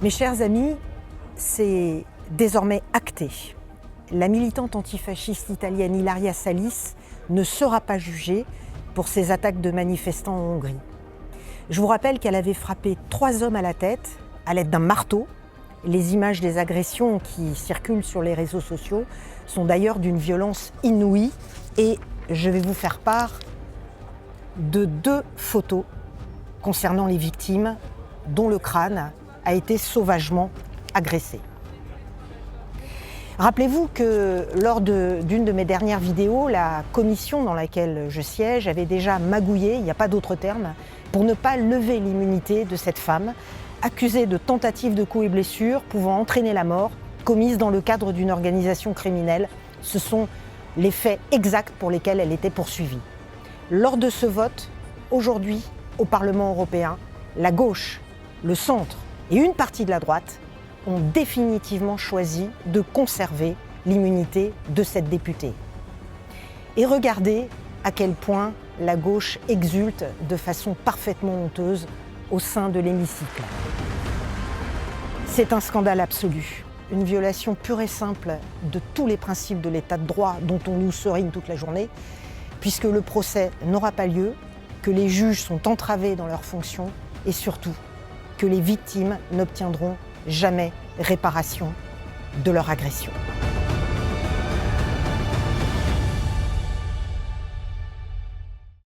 Mes chers amis, c'est désormais acté. La militante antifasciste italienne Ilaria Salis ne sera pas jugée pour ses attaques de manifestants en Hongrie. Je vous rappelle qu'elle avait frappé 3 hommes à la tête à l'aide d'un marteau. Les images des agressions qui circulent sur les réseaux sociaux sont d'ailleurs d'une violence inouïe et je vais vous faire part de 2 photos concernant les victimes dont le crâne a été sauvagement agressé. Rappelez-vous que lors d'une de mes dernières vidéos, la commission dans laquelle je siège avait déjà magouillé, il n'y a pas d'autre terme, pour ne pas lever l'immunité de cette femme, accusée de tentative de coups et blessures pouvant entraîner la mort, commise dans le cadre d'une organisation criminelle. Ce sont les faits exacts pour lesquels elle était poursuivie. Lors de ce vote, aujourd'hui, au Parlement européen, la gauche, le centre et une partie de la droite ont définitivement choisi de conserver l'immunité de cette députée. Et regardez à quel point la gauche exulte de façon parfaitement honteuse au sein de l'hémicycle. C'est un scandale absolu, une violation pure et simple de tous les principes de l'état de droit dont on nous serine toute la journée, puisque le procès n'aura pas lieu, que les juges sont entravés dans leurs fonctions et surtout que les victimes n'obtiendront jamais réparation de leur agression.